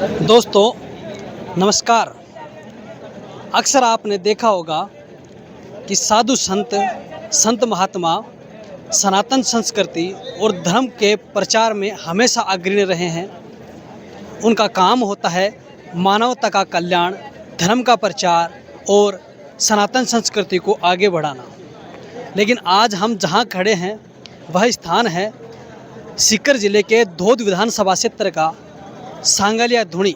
दोस्तों नमस्कार। अक्सर आपने देखा होगा कि साधु संत महात्मा सनातन संस्कृति और धर्म के प्रचार में हमेशा अग्रणी रहे हैं। उनका काम होता है मानवता का कल्याण, धर्म का प्रचार और सनातन संस्कृति को आगे बढ़ाना। लेकिन आज हम जहां खड़े हैं वह स्थान है सीकर जिले के धोद विधानसभा क्षेत्र का सांगलिया धुनी,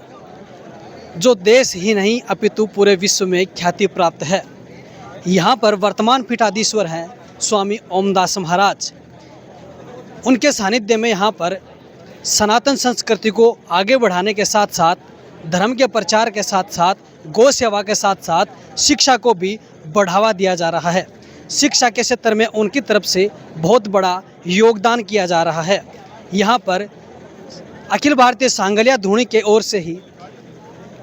जो देश ही नहीं अपितु पूरे विश्व में ख्याति प्राप्त है। यहाँ पर वर्तमान पीठाधीश्वर हैं स्वामी ओमदास महाराज। उनके सानिध्य में यहाँ पर सनातन संस्कृति को आगे बढ़ाने के साथ साथ धर्म के प्रचार के साथ साथ गौ सेवा के साथ साथ शिक्षा को भी बढ़ावा दिया जा रहा है। शिक्षा के क्षेत्र में उनकी तरफ से बहुत बड़ा योगदान किया जा रहा है। यहाँ पर अखिल भारतीय सांगलिया धुनी के ओर से ही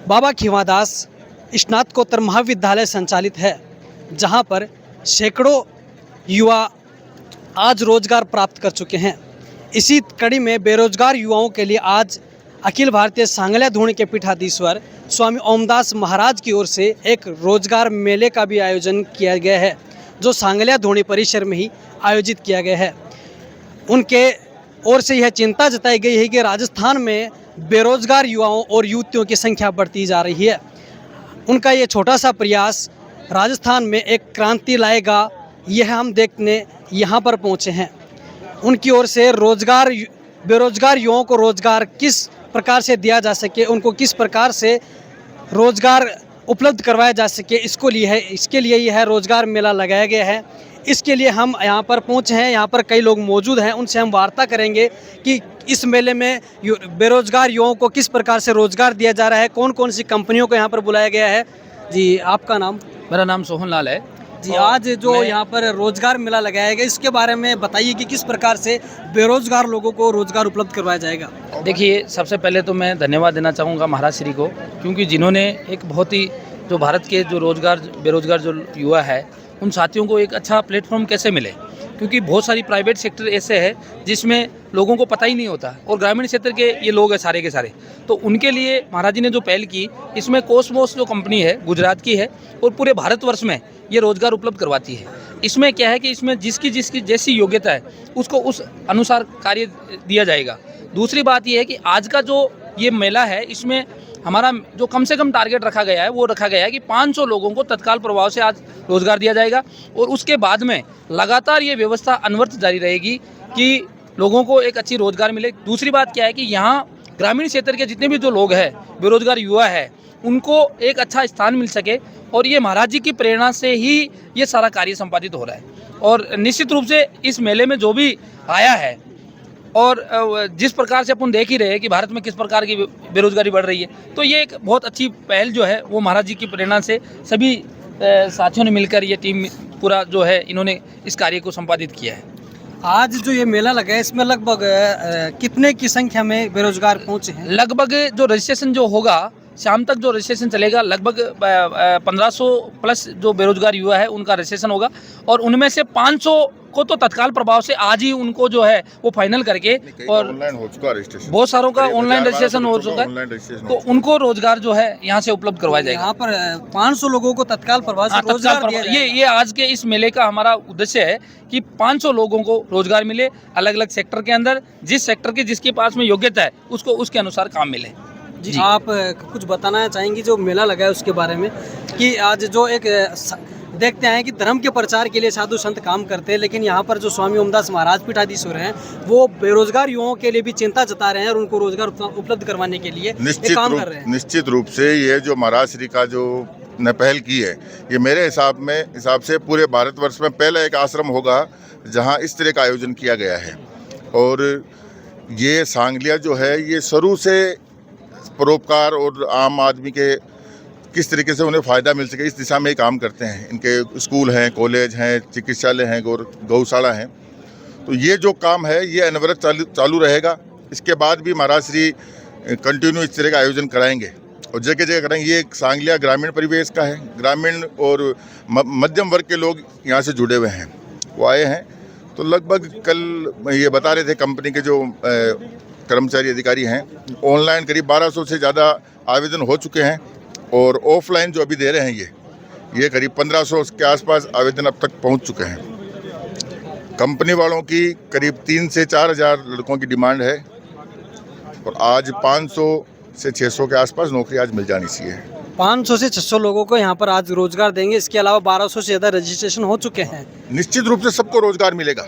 बाबा खीवादास स्नातकोत्तर महाविद्यालय संचालित है, जहाँ पर सैकड़ों युवा आज रोजगार प्राप्त कर चुके हैं। इसी कड़ी में बेरोजगार युवाओं के लिए आज अखिल भारतीय सांगलिया धुनी के पीठाधीश्वर स्वामी ओमदास महाराज की ओर से एक रोजगार मेले का भी आयोजन किया गया है, जो सांगलिया धुनी परिसर में ही आयोजित किया गया है। उनके ओर से यह चिंता जताई गई है कि राजस्थान में बेरोजगार युवाओं और युवतियों की संख्या बढ़ती जा रही है। उनका ये छोटा सा प्रयास राजस्थान में एक क्रांति लाएगा, यह हम देखने यहाँ पर पहुँचे हैं। उनकी ओर से बेरोजगार युवाओं को रोजगार किस प्रकार से दिया जा सके, उनको किस प्रकार से रोजगार उपलब्ध करवाया जा सके, इसके लिए यह रोजगार मेला लगाया गया है। इसके लिए हम यहाँ पर पहुँचे हैं। यहाँ पर कई लोग मौजूद हैं, उनसे हम वार्ता करेंगे कि इस मेले में बेरोजगार युवाओं को किस प्रकार से रोजगार दिया जा रहा है, कौन कौन सी कंपनियों को यहाँ पर बुलाया गया है। जी, आपका नाम? मेरा नाम सोहन लाल है जी। आज जो यहाँ पर रोजगार मेला लगाया गया, इसके बारे में बताइए कि किस प्रकार से बेरोजगार लोगों को रोजगार उपलब्ध करवाया जाएगा। देखिए, सबसे पहले तो मैं धन्यवाद देना चाहूँगा महाराज श्री को, क्योंकि जिन्होंने एक बहुत ही जो भारत के जो बेरोजगार जो युवा है, उन साथियों को एक अच्छा प्लेटफॉर्म कैसे मिले, क्योंकि बहुत सारी प्राइवेट सेक्टर ऐसे है जिसमें लोगों को पता ही नहीं होता, और ग्रामीण क्षेत्र के ये लोग हैं सारे के सारे। तो उनके लिए महाराज जी ने जो पहल की, इसमें कोसमोस जो कंपनी है गुजरात की है और पूरे भारतवर्ष में ये रोजगार उपलब्ध करवाती है। इसमें क्या है कि इसमें जिसकी जैसी योग्यता है उसको उस अनुसार कार्य दिया जाएगा। दूसरी बात ये है कि आज का जो ये मेला है, इसमें हमारा जो कम से कम टारगेट रखा गया है वो रखा गया है कि 500 लोगों को तत्काल प्रभाव से आज रोजगार दिया जाएगा, और उसके बाद में लगातार ये व्यवस्था अनवरत जारी रहेगी कि लोगों को एक अच्छी रोजगार मिले। दूसरी बात क्या है कि यहाँ ग्रामीण क्षेत्र के जितने भी जो लोग हैं, बेरोजगार युवा है, उनको एक अच्छा स्थान मिल सके, और ये महाराज जी की प्रेरणा से ही ये सारा कार्य संपादित हो रहा है। और निश्चित रूप से इस मेले में जो भी आया है, और जिस प्रकार से अपन देख ही रहे हैं कि भारत में किस प्रकार की बेरोजगारी बढ़ रही है, तो ये एक बहुत अच्छी पहल जो है वो महाराज जी की प्रेरणा से सभी साथियों ने मिलकर ये टीम पूरा जो है इन्होंने इस कार्य को संपादित किया है। आज जो ये मेला लगा है, इसमें लगभग कितने की संख्या में बेरोजगार पहुँचे हैं? लगभग जो रजिस्ट्रेशन जो होगा, शाम तक जो रजिस्ट्रेशन चलेगा, लगभग 1500 प्लस जो बेरोजगार युवा है उनका रजिस्ट्रेशन होगा, और उनमें से 500 को तो तत्काल प्रभाव से आज ही उनको जो है वो फाइनल करके, और ऑनलाइन हो चुका रजिस्ट्रेशन, बहुत सारों का ऑनलाइन रजिस्ट्रेशन हो चुका है, तो उनको रोजगार जो है यहाँ से उपलब्ध करवाया जाएगा। यहाँ पर 500 लोगों को तत्काल प्रभाव से रोजगार दिया जाएगा। ये आज के इस मेले का हमारा उद्देश्य है कि 500 लोगों को रोजगार मिले, अलग अलग सेक्टर के अंदर, जिस सेक्टर की जिसके पास में योग्यता है उसको उसके अनुसार काम मिले। जी, आप कुछ बताना चाहेंगी जो मेला लगा है उसके बारे में, कि आज जो एक देखते हैं कि धर्म के प्रचार के लिए साधु संत काम करते हैं, लेकिन यहाँ पर जो स्वामी ओमदास महाराज पीठाधीश्वर हैं वो बेरोजगार युवाओं के लिए भी चिंता जता रहे हैं और उनको रोजगार उपलब्ध करवाने के लिए काम कर रहे हैं। निश्चित रूप से ये जो महाराज श्री का जो ने पहल की है, ये मेरे हिसाब से पूरे भारतवर्ष में पहला एक आश्रम होगा जहाँ इस तरह का आयोजन किया गया है। और ये सांगलिया जो है, ये शुरू से परोपकार और आम आदमी के किस तरीके से उन्हें फ़ायदा मिल सके इस दिशा में ही काम करते हैं। इनके स्कूल हैं, कॉलेज हैं, चिकित्सालय हैं, गौशाला हैं। तो ये जो काम है ये अनवरत चालू रहेगा। इसके बाद भी महाराज श्री कंटिन्यू इस तरह का आयोजन कराएंगे और जगह जगह कराएंगे। ये सांगलिया ग्रामीण परिवेश का है, ग्रामीण और मध्यम वर्ग के लोग यहाँ से जुड़े हुए हैं, वो आए हैं। तो लगभग कल ये बता रहे थे कंपनी के जो कर्मचारी अधिकारी हैं। ऑनलाइन करीब 1200 से ज़्यादा आवेदन हो चुके हैं और ऑफलाइन जो अभी दे रहे हैं ये करीब 1500 के आसपास आवेदन अब तक पहुंच चुके हैं। कंपनी वालों की करीब 3 से 4 हज़ार लड़कों की डिमांड है और आज 500 से 600 के आसपास नौकरी आज मिल जानी चाहिए। 500 से 600 लोगों को यहाँ पर आज रोजगार देंगे। इसके अलावा 1200 से ज़्यादा रजिस्ट्रेशन हो चुके हैं। निश्चित रूप से सबको रोजगार मिलेगा।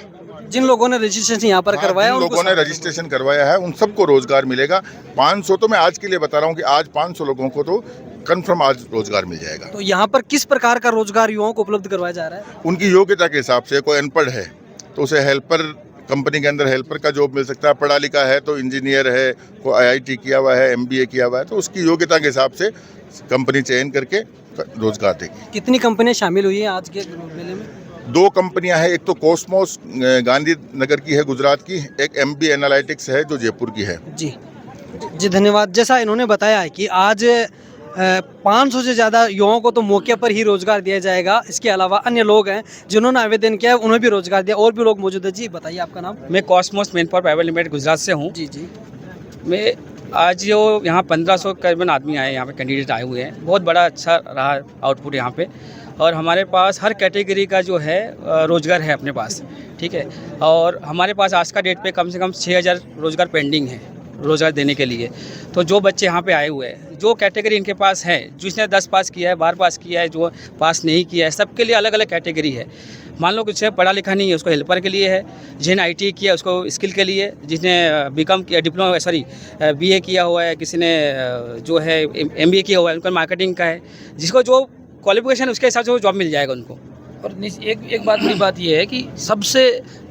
जिन लोगों ने रजिस्ट्रेशन यहाँ पर करवाया, जिन उनको लोगों ने रजिस्ट्रेशन करवाया है उन सबको रोजगार मिलेगा। 500 तो मैं आज के लिए बता रहा हूँ कि आज 500 लोगों को तो कंफर्म आज रोजगार मिल जाएगा। तो यहाँ पर किस प्रकार का रोजगार युवाओं को उपलब्ध करवाया जा रहा है? उनकी योग्यता के हिसाब से, कोई अनपढ़ है तो उसे हेल्पर, कंपनी के अंदर हेल्पर का जॉब मिल सकता है। पढ़ा लिखा है तो इंजीनियर है, कोई IIT किया हुआ है, MBA किया हुआ है, तो उसकी योग्यता के हिसाब से कंपनी चयन करके रोजगार देगी। कितनी कंपनियां शामिल हुई हैं आज के मेले में? 2 कंपनियां हैं, एक तो कॉस्मोस गांधीनगर की है गुजरात की, एक MB एनालिटिक्स है जो जयपुर की है। जी धन्यवाद। जैसा इन्होंने बताया है कि आज 500 से ज़्यादा युवाओं को तो मौके पर ही रोजगार दिया जाएगा। इसके अलावा अन्य लोग हैं जिन्होंने आवेदन किया है, उन्हें भी रोजगार दिया। और भी लोग मौजूद है। जी बताइए आपका नाम? मैं Cosmos man power private limited Gujarat से हूँ। जी मैं आज जो यहाँ 1500 करीबन आदमी आए, यहाँ पे कैंडिडेट आए हुए हैं। बहुत बड़ा अच्छा रहा आउटपुट यहाँ पे, और हमारे पास हर कैटेगरी का जो है रोज़गार है अपने पास, ठीक है। और हमारे पास आज का डेट पे कम से कम 6000 रोज़गार पेंडिंग है रोज़गार देने के लिए। तो जो बच्चे यहाँ पे आए हुए हैं, जो कैटेगरी इनके पास है, जिसने 10 पास किया है, 12 पास किया है, जो पास नहीं किया है, सबके लिए अलग अलग कैटेगरी है। मान लो कुछ पढ़ा लिखा नहीं है, उसको हेल्पर के लिए है। जिसने ITI किया उसको स्किल के लिए, जिसने BCom किया, BA किया हुआ है, किसी ने जो है MBA किया हुआ है, उनका मार्केटिंग का है। जिसको जो क्वालिफिकेशन उसके हिसाब से वो जॉब मिल जाएगा उनको। और एक बात की बात यह है कि सबसे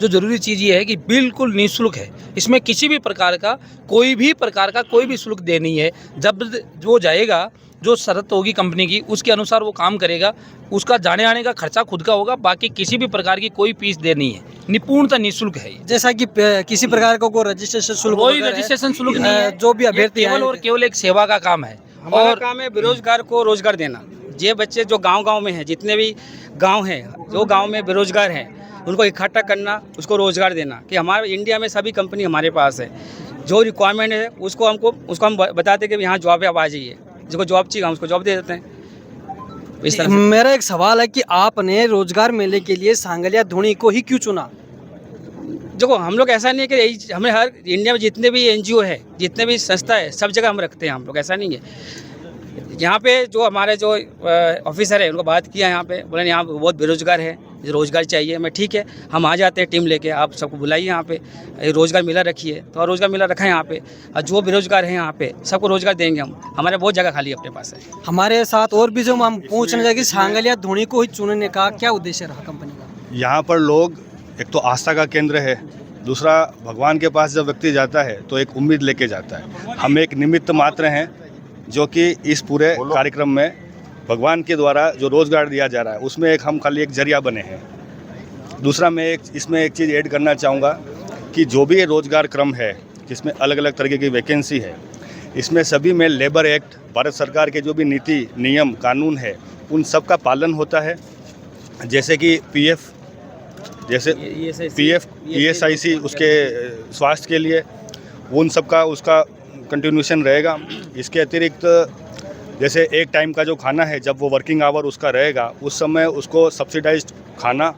जो ज़रूरी चीज़ ये है कि बिल्कुल निःशुल्क है। इसमें किसी भी प्रकार का कोई भी शुल्क देनी है। जब जो जाएगा, जो शर्त होगी कंपनी की, उसके अनुसार वो काम करेगा। उसका जाने आने का खर्चा खुद का होगा। बाकी किसी भी प्रकार की कोई फीस देनी है, निपूर्णतः निःशुल्क है। जैसा कि किसी प्रकार का कोई रजिस्ट्रेशन शुल्क, कोई रजिस्ट्रेशन शुल्क नहीं है। जो भी अभ्यर्थी केवल और केवल एक सेवा का काम है। और काम है बेरोजगार को रोजगार देना। ये बच्चे जो गांव में हैं, जितने भी गांव हैं, जो गांव में बेरोजगार हैं, उनको इकट्ठा करना, उसको रोजगार देना। कि हमारे इंडिया में सभी कंपनी हमारे पास है, जो रिक्वायरमेंट है उसको हम बताते कि यहाँ जॉब है, आप आ जाइए। जिसको जॉब चाहिए हम उसको जॉब दे देते हैं। इस तरह मेरा एक सवाल है कि आपने रोजगार मेले के लिए सांगलिया धुनी को ही क्यों चुना? देखो, हम लोग ऐसा नहीं है कि हमें हर इंडिया में जितने भी NGO है, जितने भी संस्था है, सब जगह हम रखते हैं। हम लोग ऐसा नहीं है। यहाँ पे जो हमारे जो ऑफिसर है, उनको बात किया, यहाँ पे बोले यहाँ बहुत बेरोजगार है, रोज़गार चाहिए। मैं ठीक है, हम आ जाते हैं टीम लेके, आप सबको बुलाइए यहाँ पे, रोज़गार मेला रखिए। तो रोज़गार मेला रखा है यहाँ पे, और जो बेरोजगार है यहाँ पे सबको रोज़गार देंगे हम। हमारे बहुत जगह खाली अपने पास है। हमारे साथ और भी जो हम पूछना चाहिए, सांगलिया धुनी को ही चुनने का क्या उद्देश्य रहा कंपनी का? यहाँ पर लोग, एक तो आस्था का केंद्र है, दूसरा भगवान के पास जब व्यक्ति जाता है तो एक उम्मीद लेके जाता है। हम एक निमित्त मात्र हैं जो कि इस पूरे कार्यक्रम में भगवान के द्वारा जो रोज़गार दिया जा रहा है उसमें हम खाली एक जरिया बने हैं। दूसरा मैं इसमें एक चीज़ ऐड करना चाहूँगा कि जो भी ये रोज़गार क्रम है, जिसमें अलग अलग तरीके की वैकेंसी है, इसमें सभी में लेबर एक्ट, भारत सरकार के जो भी नीति नियम कानून है, उन सब का पालन होता है। जैसे कि PF, जैसे PF ESIC उसके स्वास्थ्य के लिए, उन सब का उसका कंटिन्यूशन रहेगा। इसके अतिरिक्त जैसे एक टाइम का जो खाना है, जब वो वर्किंग आवर उसका रहेगा, उस समय उसको सब्सिडाइज्ड खाना,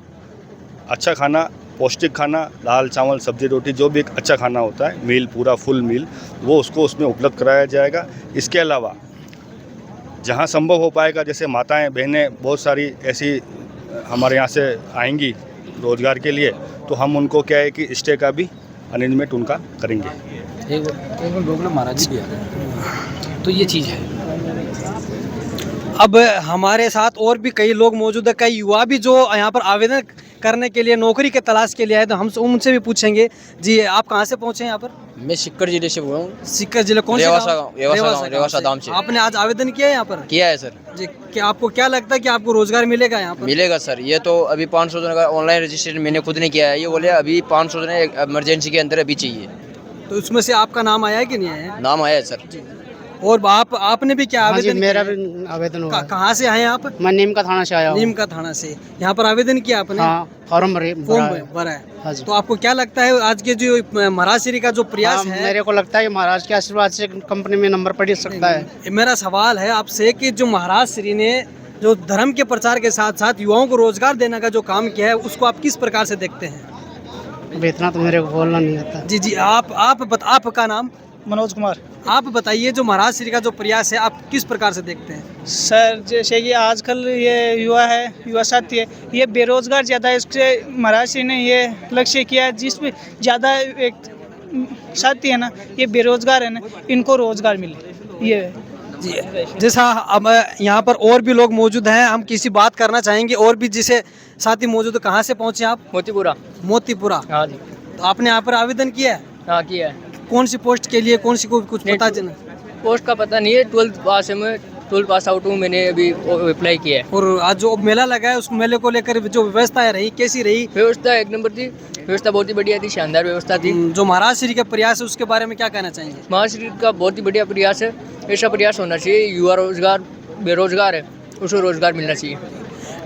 अच्छा खाना, पौष्टिक खाना, दाल चावल सब्जी रोटी, जो भी एक अच्छा खाना होता है, मील, पूरा फुल मील, वो उसको उसमें उपलब्ध कराया जाएगा। इसके अलावा जहाँ संभव हो पाएगा, जैसे माताएं बहनें बहुत सारी ऐसी हमारे यहाँ से आएंगी रोज़गार के लिए, तो हम उनको क्या है कि स्टे का भी अरेंजमेंट उनका करेंगे। महाराज जी, तो ये चीज़ है। अब हमारे साथ और भी कई लोग मौजूद है, कई युवा भी जो यहाँ पर आवेदन करने के लिए, नौकरी के तलाश के लिए आए, तो हम उनसे भी पूछेंगे। जी, आप कहाँ से पहुँचे यहाँ पर? मैं सिक्कर जिले से बोल रहा हूँ। सिक्कर जिले कौन से? रेवासा गांव से। आपने आज आवेदन किया है यहाँ पर? किया है सर जी। क्या आपको क्या लगता है कि आपको रोजगार मिलेगा यहाँ पर? मिलेगा सर। ये तो अभी 500 जन का ऑनलाइन रजिस्ट्रेशन मैंने खुद नहीं किया है। ये बोले अभी 500 जन इमरजेंसी के अंदर अभी चाहिए। तो उसमें से आपका नाम आया है कि नहीं आया? नाम आया है सर। और आपने भी क्या हाँ जी, आवेदन मेरा किया? भी आवेदन हुआ है। कहाँ से आए हैं आप? मैं नीम का थाना से आया हूँ। नीम का थाना से। यहाँ पर आवेदन किया आपने? हाँ, फॉर्म भरा फॉर्म है। भरा है। हाँ जी। तो आपको क्या लगता है आज के जो महाराज श्री का जो प्रयास हाँ, है? मेरे को लगता है कि महाराज के आशीर्वाद से कंपनी में नंबर पड़ सकता है। मेरा सवाल है आपसे कि जो महाराज श्री ने जो धर्म के प्रचार के साथ साथ युवाओं को रोजगार देने का जो काम किया है उसको आप किस प्रकार से देखते हैं? अब इतना तो मेरे को बोलना नहीं आता। जी जी, आपका नाम? मनोज कुमार। आप बताइए जो महाराज श्री का जो प्रयास है आप किस प्रकार से देखते हैं? सर जैसे कि आजकल ये युवा साथी है, ये बेरोजगार ज़्यादा है, इससे महाराज श्री ने ये लक्ष्य किया है जिसमें ज़्यादा एक साथी है ना ये बेरोजगार है ना, इनको रोजगार मिले। ये जी, जैसा अब यहाँ पर और भी लोग मौजूद हैं, हम किसी बात करना चाहेंगे और भी जिसे साथी मौजूद। कहाँ से पहुँचे आप? मोतीपुरा। मोतीपुरा। हाँ जी। तो आपने यहाँ पर आवेदन किया है? हाँ किया है। कौन सी पोस्ट के लिए, कौन सी को कुछ पता चला? पोस्ट का पता नहीं है, 12th पास है, मैं 12th पास आउट हूँ, मैंने अभी अप्लाई किया है। और आज जो मेला लगा है उस मेले को लेकर जो व्यवस्था रही कैसी रही? व्यवस्था एक नंबर थी, व्यवस्था बहुत ही बढ़िया थी, शानदार व्यवस्था थी। जो महाराज श्री का प्रयास है उसके बारे में क्या कहना चाहेंगे? महाश्री का बहुत ही बढ़िया प्रयास है, ऐसा प्रयास होना चाहिए। युवा बेरोजगार है, उसको रोजगार मिलना चाहिए।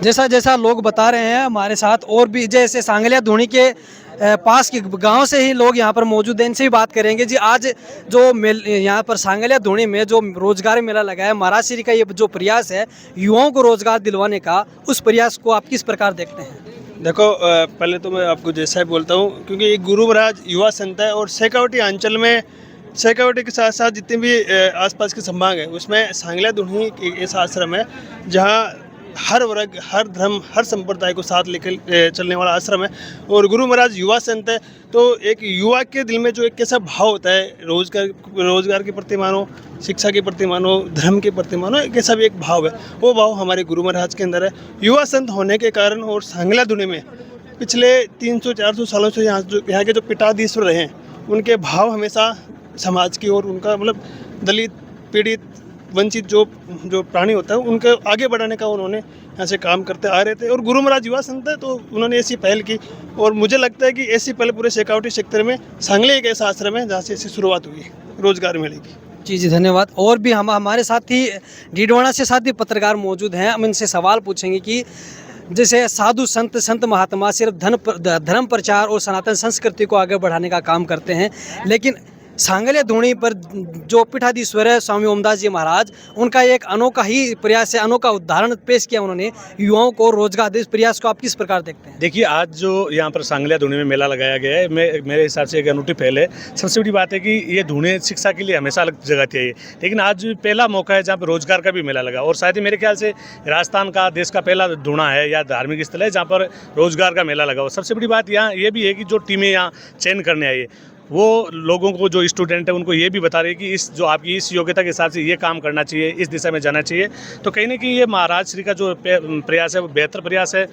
जैसा जैसा लोग बता रहे हैं हमारे साथ और भी जैसे सांगलिया धूनी के पास के गांव से ही लोग यहाँ पर मौजूद हैं, इनसे भी बात करेंगे। जी, आज जो यहाँ पर सांगलिया धूनी में जो रोजगार मेला लगा है, महाराज श्री का ये जो प्रयास है युवाओं को रोजगार दिलवाने का, उस प्रयास को आप किस प्रकार देखते हैं? देखो, पहले तो मैं आपको जैसा ही बोलता हूँ, क्योंकि ये गुरु महाराज युवा संत है और शेखावटी अंचल में शेखावटी के साथ साथ जितने भी आसपास के संभाग है उसमें सांगलिया धूनी एक ऐसा आश्रम है जहाँ हर वर्ग, हर धर्म, हर संप्रदाय को साथ लेकर चलने वाला आश्रम है। और गुरु महाराज युवा संत है, तो एक युवा के दिल में जो एक कैसा भाव होता है रोजगार के प्रति मानो, शिक्षा के प्रति मानो, धर्म के प्रति मानो, एक ऐसा भी एक भाव है, वो भाव हमारे गुरु महाराज के अंदर है। युवा संत होने के कारण और सांगलिया धूनी में पिछले 300-400 सालों से यहाँ के जो पीठाधीश्वर रहे हैं उनके भाव हमेशा समाज की और उनका मतलब दलित, पीड़ित, वंचित जो प्राणी होता है उनके आगे बढ़ाने का उन्होंने यहाँ से काम करते आ रहे थे। और गुरु महाराज युवा संत है तो उन्होंने ऐसी पहल की और मुझे लगता है कि ऐसी पहल पूरे शेखावटी क्षेत्र में सांगली एक ऐसा आश्रम है जहाँ से ऐसी शुरुआत हुई रोजगार मेले की। जी जी, धन्यवाद। और भी हमारे साथ ही डीडवाना से साथ ही पत्रकार मौजूद हैं, हम इनसे सवाल पूछेंगे कि जैसे साधु संत महात्मा सिर्फ धर्म प्रचार और सनातन संस्कृति को आगे बढ़ाने का काम करते हैं, लेकिन सांगलिया धूनी पर जो पीठाधीश्वर है स्वामी ओमदास जी महाराज, उनका एक अनोखा ही प्रयास है, अनोखा उदाहरण पेश किया उन्होंने युवाओं को रोजगार दे। इस प्रयास को आप किस प्रकार देखते हैं? देखिए, आज जो यहाँ पर सांगलिया धूनी में मेला लगाया गया है, मेरे हिसाब से एक अनूठी पहल है। सबसे बड़ी बात है कि ये धूनी शिक्षा के लिए हमेशा अलग जगह थी, लेकिन आज पहला मौका है जहाँ पर रोजगार का भी मेला लगा। और शायद ही मेरे ख्याल से राजस्थान का देश का पहला धूना है या धार्मिक स्थल है जहाँ पर रोजगार का मेला लगा। और सबसे बड़ी बात यहाँ ये भी है कि जो टीमें यहाँ चयन करने आई है वो लोगों को, जो स्टूडेंट है उनको ये भी बता रही है कि इस जो आपकी इस योग्यता के हिसाब से ये काम करना चाहिए, इस दिशा में जाना चाहिए। तो कहीं ना कहीं ये महाराज श्री का जो प्रयास है वो बेहतर प्रयास है,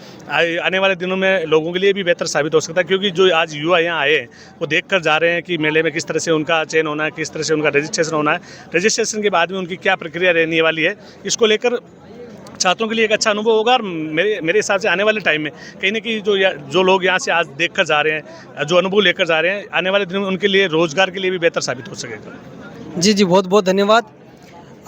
आने वाले दिनों में लोगों के लिए भी बेहतर साबित हो सकता है। क्योंकि जो आज युवा यहाँ आए हैं वो देख कर जा रहे हैं कि मेले में किस तरह से उनका चयन होना है, किस तरह से उनका रजिस्ट्रेशन होना है, रजिस्ट्रेशन के बाद में उनकी क्या प्रक्रिया रहने वाली है, इसको लेकर छात्रों के लिए एक अच्छा अनुभव होगा। और मेरे हिसाब से आने वाले टाइम में कहीं ना कहीं जो लोग यहाँ से आज देख कर जा रहे हैं, जो अनुभव लेकर जा रहे हैं, आने वाले दिनों में उनके लिए रोजगार के लिए भी बेहतर साबित हो सकेगा। जी जी, बहुत बहुत धन्यवाद।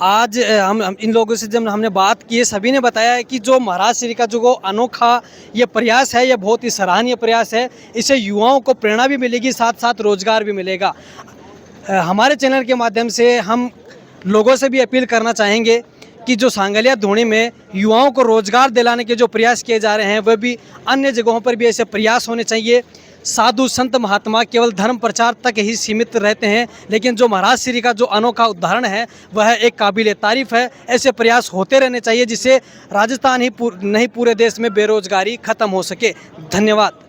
आज हम इन लोगों से जब हमने बात की, सभी ने बताया है कि जो महाराज श्री का जो अनोखा ये प्रयास है, ये बहुत ही सराहनीय प्रयास है। इससे युवाओं को प्रेरणा भी मिलेगी, साथ साथ रोजगार भी मिलेगा। हमारे चैनल के माध्यम से हम लोगों से भी अपील करना चाहेंगे कि जो सांगलिया धूनी में युवाओं को रोजगार दिलाने के जो प्रयास किए जा रहे हैं वह भी अन्य जगहों पर भी ऐसे प्रयास होने चाहिए। साधु संत महात्मा केवल धर्म प्रचार तक ही सीमित रहते हैं, लेकिन जो महाराज श्री का जो अनोखा उदाहरण है वह एक काबिल तारीफ है। ऐसे प्रयास होते रहने चाहिए जिससे राजस्थान ही नहीं पूरे देश में बेरोजगारी खत्म हो सके। धन्यवाद।